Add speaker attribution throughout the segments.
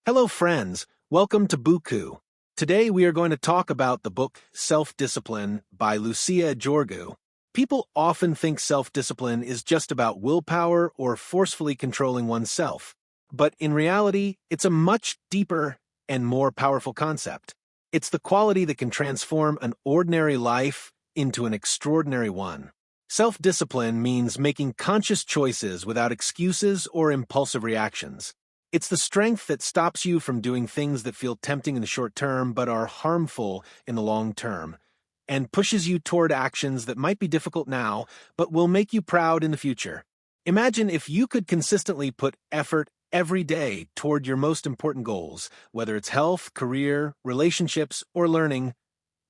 Speaker 1: Hello friends, welcome to Bookku. Today we are going to talk about the book Self-Discipline by Lucia Giorgou. People often think self-discipline is just about willpower or forcefully controlling oneself. But in reality, it's a much deeper and more powerful concept. It's the quality that can transform an ordinary life into an extraordinary one. Self-discipline means making conscious choices without excuses or impulsive reactions. It's the strength that stops you from doing things that feel tempting in the short term but are harmful in the long term, and pushes you toward actions that might be difficult now but will make you proud in the future. Imagine if you could consistently put effort every day toward your most important goals, whether it's health, career, relationships, or learning.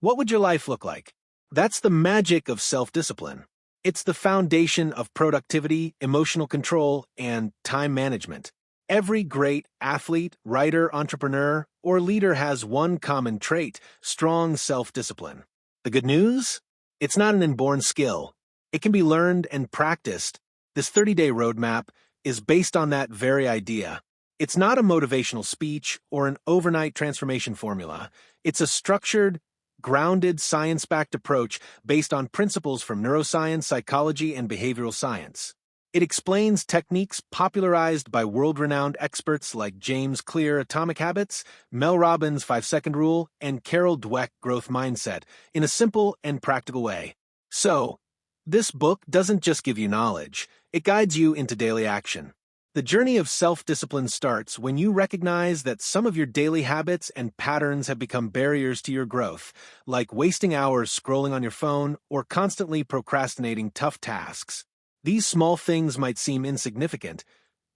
Speaker 1: What would your life look like? That's the magic of self-discipline. It's the foundation of productivity, emotional control, and time management. Every great athlete, writer, entrepreneur, or leader has one common trait: strong self-discipline. The good news? It's not an inborn skill. It can be learned and practiced. This 30-day roadmap is based on that very idea. It's not a motivational speech or an overnight transformation formula. It's a structured, grounded, science-backed approach based on principles from neuroscience, psychology, and behavioral science. It explains techniques popularized by world-renowned experts like James Clear Atomic Habits, Mel Robbins' 5-Second Rule, and Carol Dweck Growth Mindset in a simple and practical way. So, this book doesn't just give you knowledge, it guides you into daily action. The journey of self-discipline starts when you recognize that some of your daily habits and patterns have become barriers to your growth, like wasting hours scrolling on your phone or constantly procrastinating tough tasks. These small things might seem insignificant,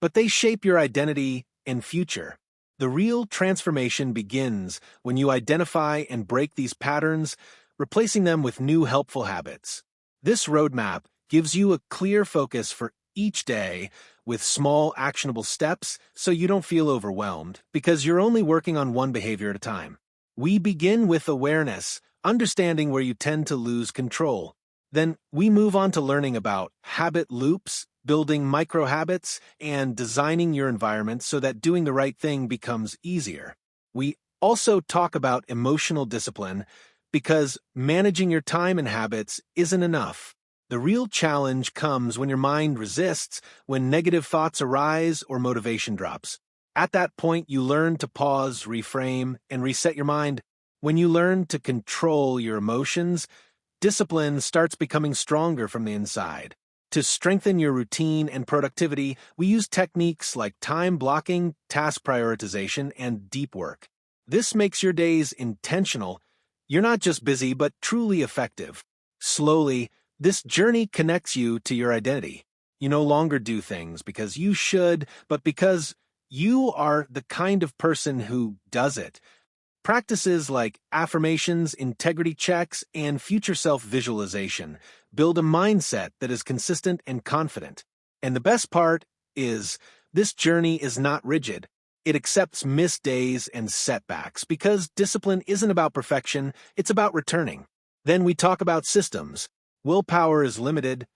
Speaker 1: but they shape your identity and future. The real transformation begins when you identify and break these patterns, replacing them with new helpful habits. This roadmap gives you a clear focus for each day with small actionable steps so you don't feel overwhelmed because you're only working on one behavior at a time. We begin with awareness, understanding where you tend to lose control. Then we move on to learning about habit loops, building micro-habits, and designing your environment so that doing the right thing becomes easier. We also talk about emotional discipline because managing your time and habits isn't enough. The real challenge comes when your mind resists, when negative thoughts arise or motivation drops. At that point, you learn to pause, reframe, and reset your mind. When you learn to control your emotions, discipline starts becoming stronger from the inside. To strengthen your routine and productivity, we use techniques like time blocking, task prioritization, and deep work. This makes your days intentional. You're not just busy, but truly effective. Slowly, this journey connects you to your identity. You no longer do things because you should, but because you are the kind of person who does it. Practices like affirmations, integrity checks, and future self-visualization build a mindset that is consistent and confident. And the best part is, this journey is not rigid. It accepts missed days and setbacks because discipline isn't about perfection, it's about returning. Then we talk about systems. Willpower is limited,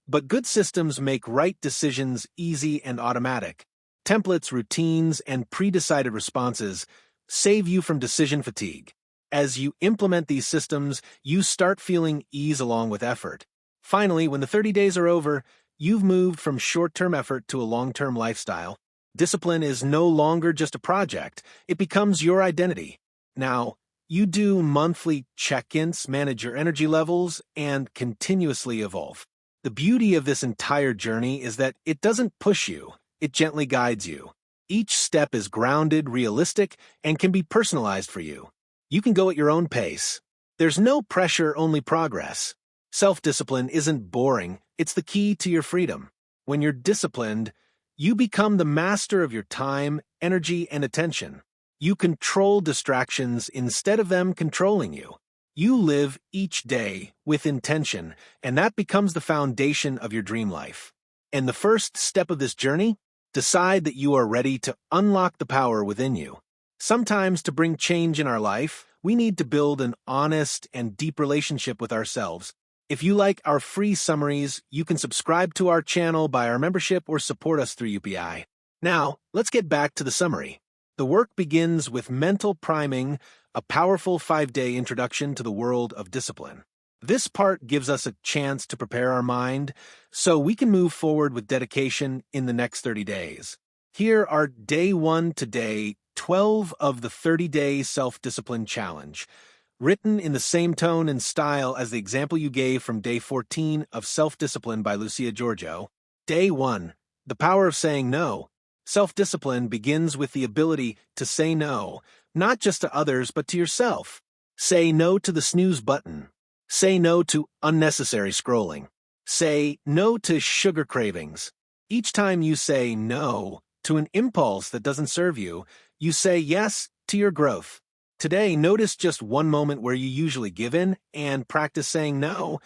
Speaker 1: but good systems make right decisions easy and automatic. Templates, routines, and pre-decided responses save you from decision fatigue. As you implement these systems, you start feeling ease along with effort. Finally, when the 30 days are over, you've moved from short-term effort to a long-term lifestyle. Discipline is no longer just a project, it becomes your identity. Now, you do monthly check-ins, manage your energy levels, and continuously evolve. The beauty of this entire journey is that it doesn't push you, it gently guides you. Each step is grounded, realistic, and can be personalized for you. You can go at your own pace. There's no pressure, only progress. Self-discipline isn't boring, it's the key to your freedom. When you're disciplined, you become the master of your time, energy, and attention. You control distractions instead of them controlling you. You live each day with intention, and that becomes the foundation of your dream life. And the first step of this journey? Decide that you are ready to unlock the power within you. Sometimes to bring change in our life, we need to build an honest and deep relationship with ourselves. If you like our free summaries, you can subscribe to our channel, buy our membership, or support us through UPI. Now, let's get back to the summary. The work begins with mental priming, a powerful 5-day introduction to the world of discipline. This part gives us a chance to prepare our mind so we can move forward with dedication in the next 30 days. Here are day 1 to day 12 of the 30-day self-discipline challenge, written in the same tone and style as the example you gave from day 14 of Self-Discipline by Lucia Giorgou. Day 1. The power of saying no. Self-discipline begins with the ability to say no, not just to others but to yourself. Say no to the snooze button. Say no to unnecessary scrolling. Say no to sugar cravings. Each time you say no to an impulse that doesn't serve you, you say yes to your growth. Today, notice just one moment where you usually give in and practice saying no.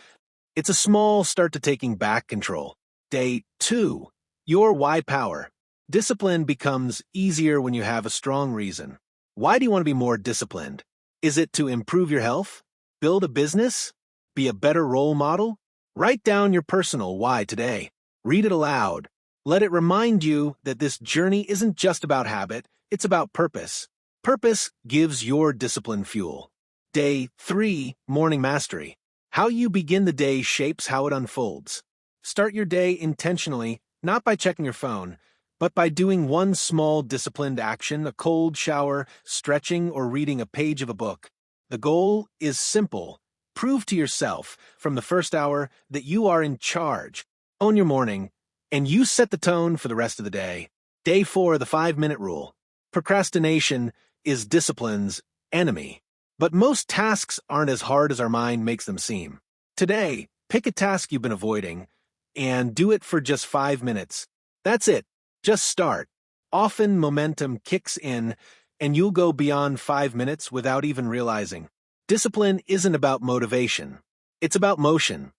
Speaker 1: It's a small start to taking back control. Day 2. Your why power. Discipline becomes easier when you have a strong reason. Why do you want to be more disciplined? Is it to improve your health? Build a business? Be a better role model? Write down your personal why today. Read it aloud. Let it remind you that this journey isn't just about habit, it's about purpose. Purpose gives your discipline fuel. Day 3, Morning Mastery. How you begin the day shapes how it unfolds. Start your day intentionally, not by checking your phone, but by doing one small disciplined action, a cold shower, stretching, or reading a page of a book. The goal is simple. Prove to yourself from the first hour that you are in charge. Own your morning, and you set the tone for the rest of the day. Day 4, the 5-minute rule. Procrastination is discipline's enemy. But most tasks aren't as hard as our mind makes them seem. Today, pick a task you've been avoiding and do it for just 5 minutes. That's it. Just start. Often momentum kicks in and you'll go beyond 5 minutes without even realizing. Discipline isn't about motivation. It's about motion.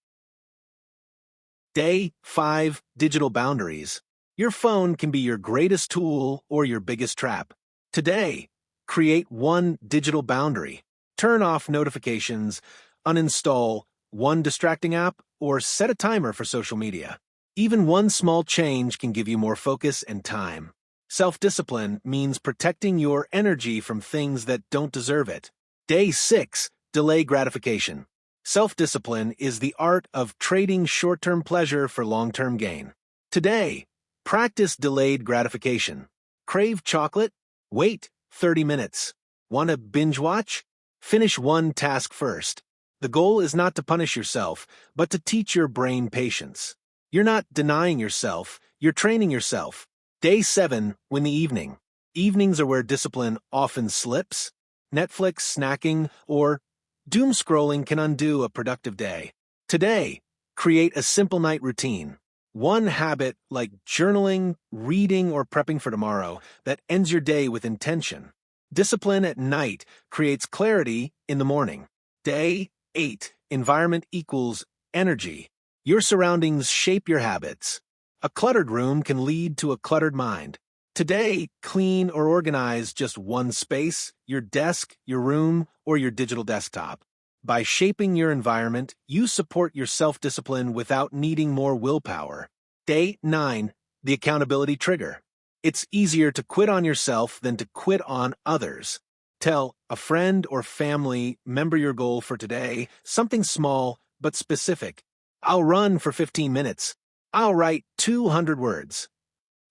Speaker 1: Day 5, Digital Boundaries. Your phone can be your greatest tool or your biggest trap. Today, create one digital boundary. Turn off notifications, uninstall one distracting app, or set a timer for social media. Even one small change can give you more focus and time. Self-discipline means protecting your energy from things that don't deserve it. Day 6, Delay Gratification. Self-discipline is the art of trading short-term pleasure for long-term gain. Today, practice delayed gratification. Crave chocolate? Wait 30 minutes. Want to binge watch? Finish one task first. The goal is not to punish yourself, but to teach your brain patience. You're not denying yourself, you're training yourself. Day 7, Win the evening. Evenings are where discipline often slips. Netflix, snacking, or doom scrolling can undo a productive day. Today, create a simple night routine. One habit like journaling, reading, or prepping for tomorrow that ends your day with intention. Discipline at night creates clarity in the morning. Day 8. Environment equals energy. Your surroundings shape your habits. A cluttered room can lead to a cluttered mind. Today, clean or organize just one space, your desk, your room, or your digital desktop. By shaping your environment, you support your self-discipline without needing more willpower. Day 9, the accountability trigger. It's easier to quit on yourself than to quit on others. Tell a friend or family member your goal for today, something small but specific. I'll run for 15 minutes. I'll write 200 words.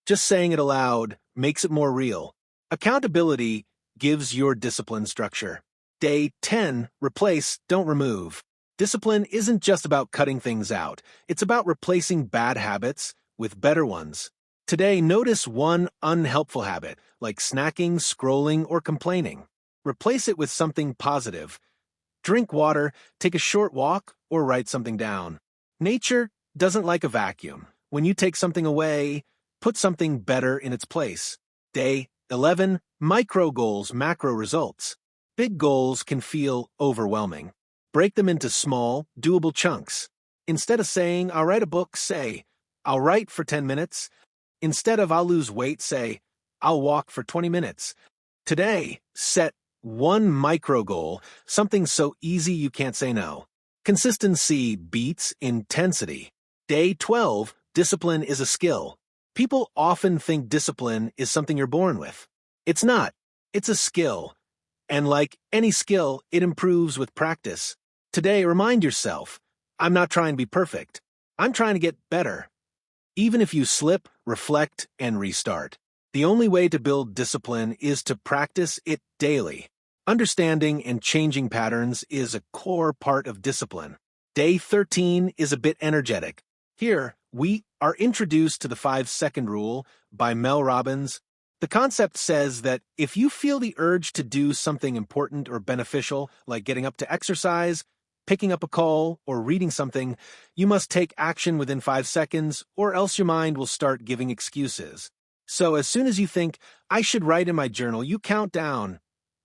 Speaker 1: Just saying it aloud makes it more real. Accountability gives your discipline structure. Day 10, replace, don't remove. Discipline isn't just about cutting things out. It's about replacing bad habits with better ones. Today, notice one unhelpful habit, like snacking, scrolling, or complaining. Replace it with something positive. Drink water, take a short walk, or write something down. Nature doesn't like a vacuum. When you take something away, put something better in its place. Day 11, micro goals, macro results. Big goals can feel overwhelming. Break them into small, doable chunks. Instead of saying, I'll write a book, say, I'll write for 10 minutes. Instead of I'll lose weight, say, I'll walk for 20 minutes. Today, set one micro goal, something so easy you can't say no. Consistency beats intensity. Day 12, discipline is a skill. People often think discipline is something you're born with. It's not. It's a skill. And like any skill, it improves with practice. Today, remind yourself, I'm not trying to be perfect. I'm trying to get better. Even if you slip, reflect, and restart. The only way to build discipline is to practice it daily. Understanding and changing patterns is a core part of discipline. Day 13 is a bit energetic. Here, we are introduced to the 5-second rule by Mel Robbins. The concept says that if you feel the urge to do something important or beneficial, like getting up to exercise, picking up a call, or reading something, you must take action within 5 seconds, or else your mind will start giving excuses. So as soon as you think, I should write in my journal, you count down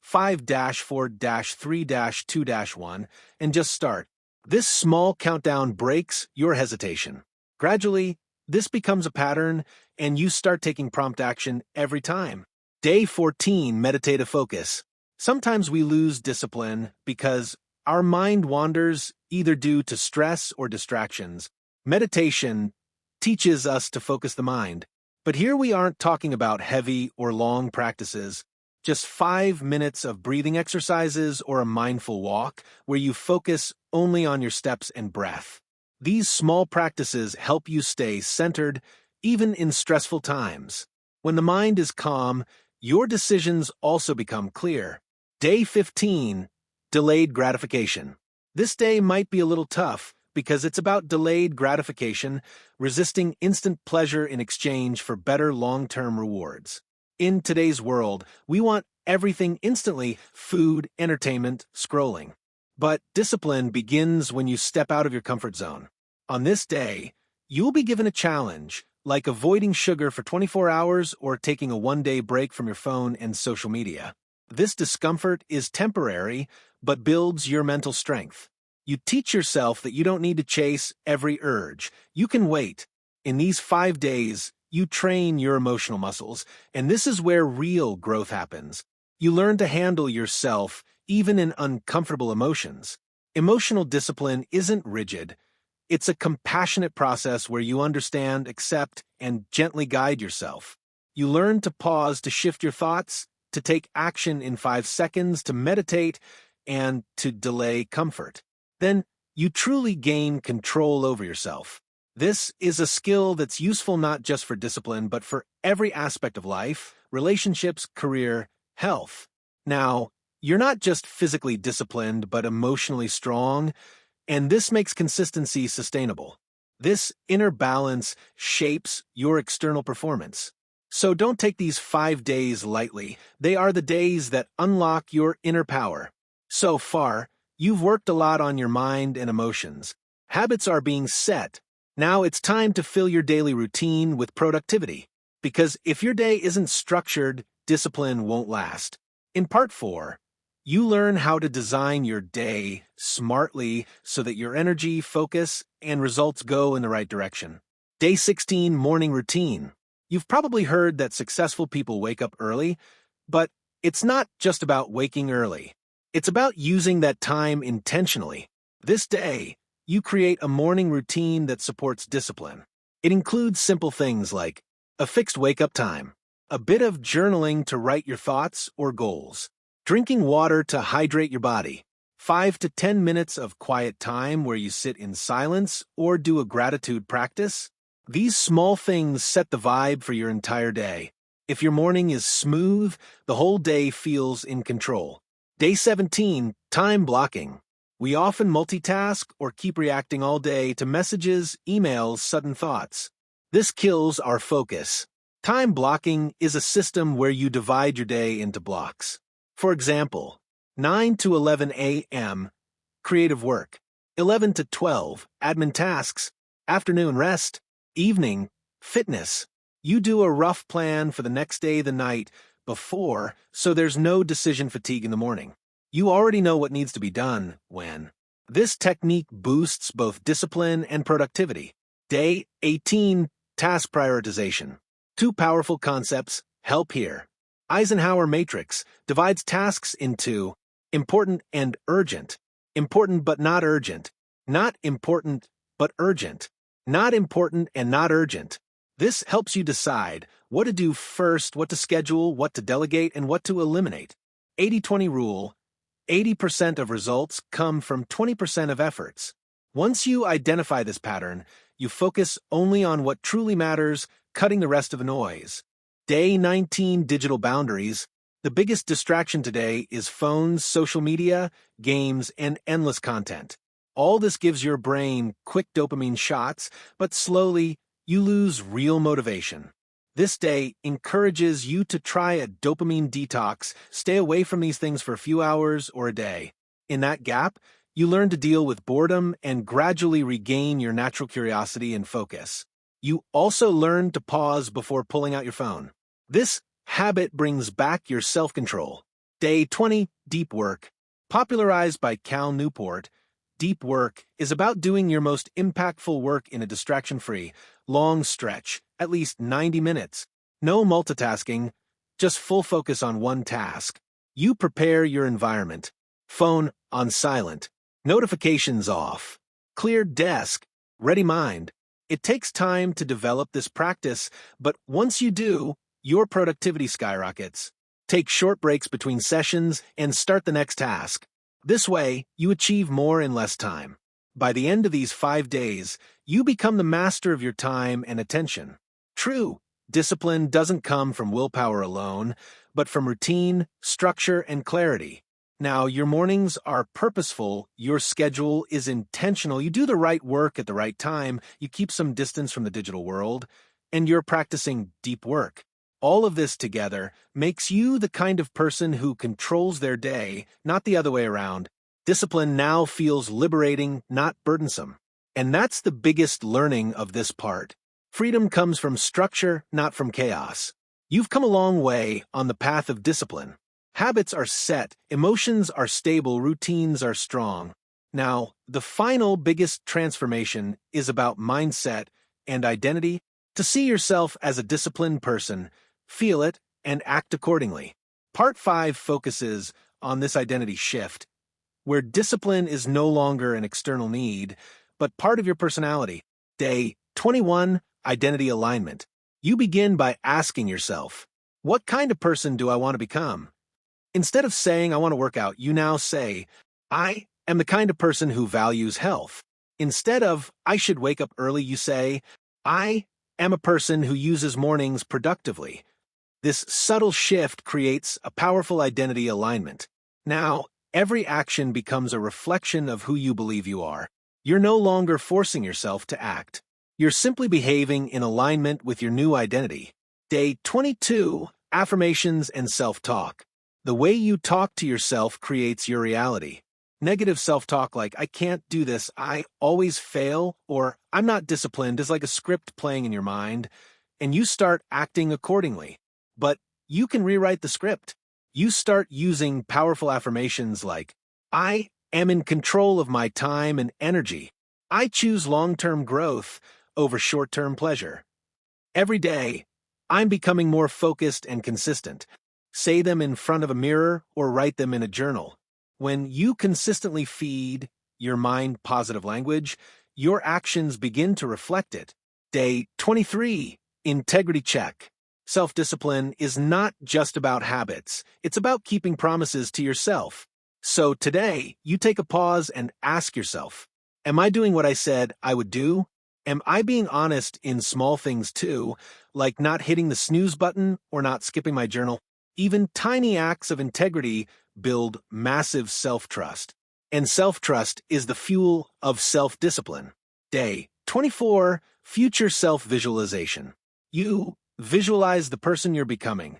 Speaker 1: 5-4-3-2-1 and just start. This small countdown breaks your hesitation. Gradually, this becomes a pattern, and you start taking prompt action every time. Day 14, meditative focus. Sometimes we lose discipline because our mind wanders either due to stress or distractions. Meditation teaches us to focus the mind. But here we aren't talking about heavy or long practices. Just 5 minutes of breathing exercises or a mindful walk where you focus only on your steps and breath. These small practices help you stay centered, even in stressful times. When the mind is calm, your decisions also become clear. Day 15, delayed gratification. This day might be a little tough because it's about delayed gratification, resisting instant pleasure in exchange for better long-term rewards. In today's world, we want everything instantly: food, entertainment, scrolling. But discipline begins when you step out of your comfort zone. On this day, you'll be given a challenge, like avoiding sugar for 24 hours or taking a 1-day break from your phone and social media. This discomfort is temporary, but builds your mental strength. You teach yourself that you don't need to chase every urge. You can wait. In these 5 days, you train your emotional muscles, and this is where real growth happens. You learn to handle yourself even in uncomfortable emotions. Emotional discipline isn't rigid. It's a compassionate process where you understand, accept, and gently guide yourself. You learn to pause, to shift your thoughts, to take action in 5 seconds, to meditate, and to delay comfort. Then you truly gain control over yourself. This is a skill that's useful not just for discipline, but for every aspect of life: relationships, career, health. Now, you're not just physically disciplined, but emotionally strong, and this makes consistency sustainable. This inner balance shapes your external performance. So don't take these 5 days lightly. They are the days that unlock your inner power. So far, you've worked a lot on your mind and emotions. Habits are being set. Now it's time to fill your daily routine with productivity. Because if your day isn't structured, discipline won't last. In Part 4, you learn how to design your day smartly so that your energy, focus, and results go in the right direction. Day 16, morning routine. You've probably heard that successful people wake up early, but it's not just about waking early. It's about using that time intentionally. This day, you create a morning routine that supports discipline. It includes simple things like a fixed wake-up time, a bit of journaling to write your thoughts or goals, drinking water to hydrate your body, 5 to 10 minutes of quiet time where you sit in silence or do a gratitude practice. These small things set the vibe for your entire day. If your morning is smooth, the whole day feels in control. Day 17, time blocking. We often multitask or keep reacting all day to messages, emails, sudden thoughts. This kills our focus. Time blocking is a system where you divide your day into blocks. For example, 9 to 11 a.m., creative work, 11 to 12, admin tasks, afternoon rest, evening, fitness. You do a rough plan for the next day, the night before, so there's no decision fatigue in the morning. You already know what needs to be done when. This technique boosts both discipline and productivity. Day 18, task prioritization. 2 powerful concepts help here. Eisenhower matrix divides tasks into important and urgent, important but not urgent, not important but urgent, not important and not urgent. This helps you decide what to do first, what to schedule, what to delegate, and what to eliminate. 80-20 rule: 80% of results come from 20% of efforts. Once you identify this pattern, you focus only on what truly matters, cutting the rest of the noise. Day 19: Digital boundaries. The biggest distraction today is phones, social media, games, and endless content. All this gives your brain quick dopamine shots, but slowly, you lose real motivation. This day encourages you to try a dopamine detox, stay away from these things for a few hours or a day. In that gap, you learn to deal with boredom and gradually regain your natural curiosity and focus. You also learn to pause before pulling out your phone. This habit brings back your self-control. Day 20: Deep work. Popularized by Cal Newport, deep work is about doing your most impactful work in a distraction-free, long stretch, at least 90 minutes. No multitasking, just full focus on one task. You prepare your environment. Phone on silent. Notifications off. Clear desk. Ready mind. It takes time to develop this practice, but once you do, your productivity skyrockets. Take short breaks between sessions and start the next task. This way, you achieve more in less time. By the end of these 5 days, you become the master of your time and attention. True, discipline doesn't come from willpower alone, but from routine, structure, and clarity. Now, your mornings are purposeful, your schedule is intentional, you do the right work at the right time, you keep some distance from the digital world, and you're practicing deep work. All of this together makes you the kind of person who controls their day, not the other way around. Discipline now feels liberating, not burdensome. And that's the biggest learning of this part. Freedom comes from structure, not from chaos. You've come a long way on the path of discipline. Habits are set, emotions are stable, routines are strong. Now, the final biggest transformation is about mindset and identity. To see yourself as a disciplined person, feel it, and act accordingly. Part 5 focuses on this identity shift, where discipline is no longer an external need, but part of your personality. Day 21: Identity alignment. You begin by asking yourself, what kind of person do I want to become? Instead of saying, I want to work out, you now say, I am the kind of person who values health. Instead of, I should wake up early, you say, I am a person who uses mornings productively. This subtle shift creates a powerful identity alignment. Now, every action becomes a reflection of who you believe you are. You're no longer forcing yourself to act. You're simply behaving in alignment with your new identity. Day 22: Affirmations and self-talk. The way you talk to yourself creates your reality. Negative self-talk like, I can't do this, I always fail, or I'm not disciplined is like a script playing in your mind, and you start acting accordingly. But you can rewrite the script. You start using powerful affirmations like, I am in control of my time and energy. I choose long-term growth over short-term pleasure. Every day, I'm becoming more focused and consistent. Say them in front of a mirror or write them in a journal. When you consistently feed your mind positive language, your actions begin to reflect it. Day 23: Integrity check. Self-discipline is not just about habits. It's about keeping promises to yourself. So today, you take a pause and ask yourself, am I doing what I said I would do? Am I being honest in small things too, like not hitting the snooze button or not skipping my journal? Even tiny acts of integrity build massive self-trust. And self-trust is the fuel of self-discipline. Day 24: Future self-visualization. You visualize the person you're becoming.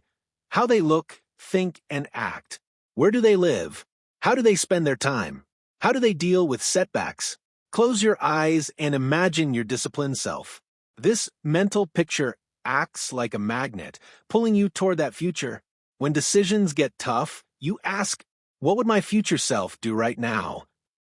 Speaker 1: How they look, think, and act. Where do they live? How do they spend their time? How do they deal with setbacks? Close your eyes and imagine your disciplined self. This mental picture acts like a magnet, pulling you toward that future. When decisions get tough, you ask, what would my future self do right now?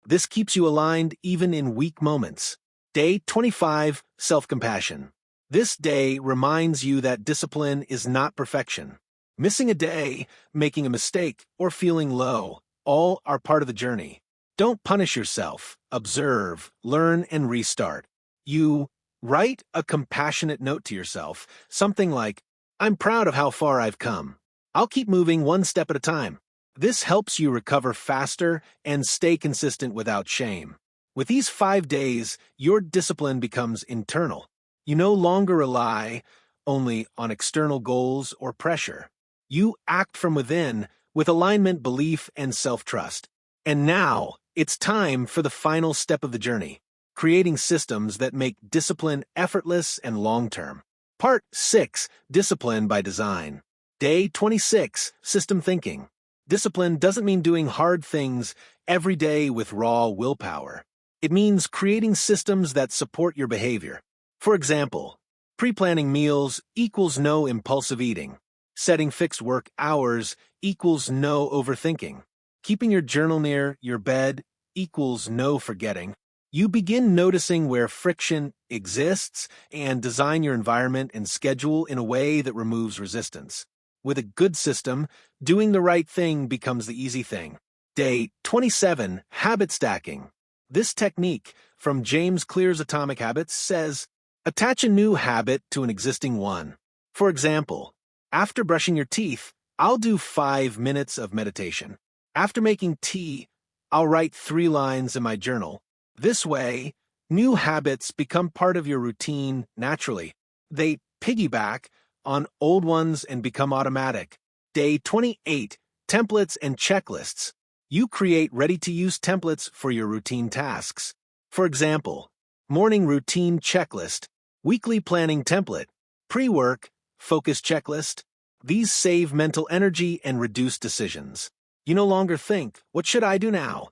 Speaker 1: This keeps you aligned even in weak moments. Day 25: Self-compassion. This day reminds you that discipline is not perfection. Missing a day, making a mistake, or feeling low, all are part of the journey. Don't punish yourself. Observe, learn, and restart. You Write a compassionate note to yourself, something like, "I'm proud of how far I've come. I'll keep moving one step at a time." This helps you recover faster and stay consistent without shame. With these 5 days, your discipline becomes internal. You no longer rely only on external goals or pressure. You act from within with alignment, belief, and self-trust. And now, it's time for the final step of the journey, creating systems that make discipline effortless and long-term. Part 6, Discipline by Design. Day 26, System Thinking. Discipline doesn't mean doing hard things every day with raw willpower. It means creating systems that support your behavior. For example, pre-planning meals equals no impulsive eating. Setting fixed work hours equals no overthinking. Keeping your journal near your bed equals no forgetting. You begin noticing where friction exists and design your environment and schedule in a way that removes resistance. With a good system, doing the right thing becomes the easy thing. Day 27, Habit Stacking. This technique, from James Clear's Atomic Habits, says, attach a new habit to an existing one. For example, after brushing your teeth, I'll do 5 minutes of meditation. After making tea, I'll write 3 lines in my journal. This way, new habits become part of your routine naturally. They piggyback on old ones and become automatic. Day 28, Templates and Checklists. You create ready-to-use templates for your routine tasks. For example, morning routine checklist, weekly planning template, pre-work, focus checklist. These save mental energy and reduce decisions. You no longer think, what should I do now?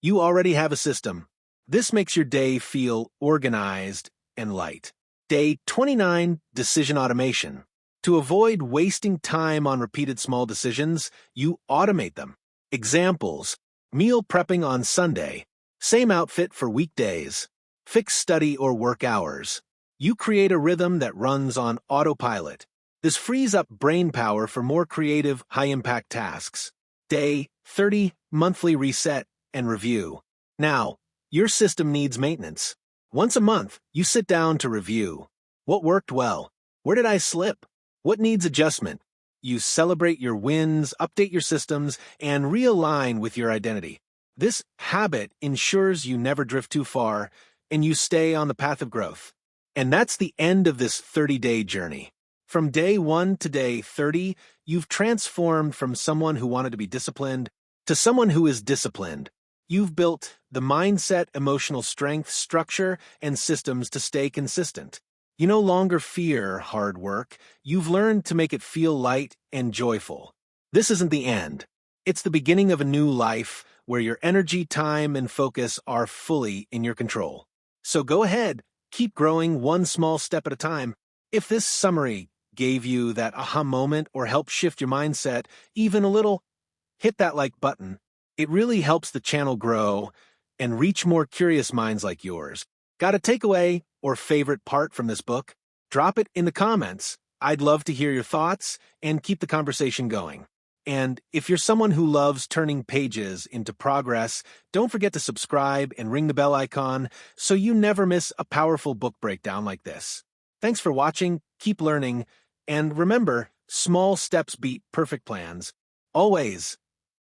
Speaker 1: You already have a system. This makes your day feel organized and light. Day 29, Decision Automation. To avoid wasting time on repeated small decisions, you automate them. Examples: meal prepping on Sunday, same outfit for weekdays, fixed study or work hours. You create a rhythm that runs on autopilot. This frees up brain power for more creative, high-impact tasks. Day 30, Monthly Reset and Review. Now, your system needs maintenance. Once a month, you sit down to review. What worked well? Where did I slip? What needs adjustment? You celebrate your wins, update your systems, and realign with your identity. This habit ensures you never drift too far and you stay on the path of growth. And that's the end of this 30-day journey. From day 1 to day 30, you've transformed from someone who wanted to be disciplined to someone who is disciplined. You've built the mindset, emotional strength, structure, and systems to stay consistent. You no longer fear hard work. You've learned to make it feel light and joyful. This isn't the end. It's the beginning of a new life where your energy, time, and focus are fully in your control. So go ahead, keep growing one small step at a time. If this summary gave you that aha moment or helped shift your mindset even a little, hit that like button. It really helps the channel grow and reach more curious minds like yours. Got a takeaway or favorite part from this book? Drop it in the comments. I'd love to hear your thoughts and keep the conversation going. And if you're someone who loves turning pages into progress, don't forget to subscribe and ring the bell icon so you never miss a powerful book breakdown like this. Thanks for watching, keep learning, and remember, small steps beat perfect plans. Always.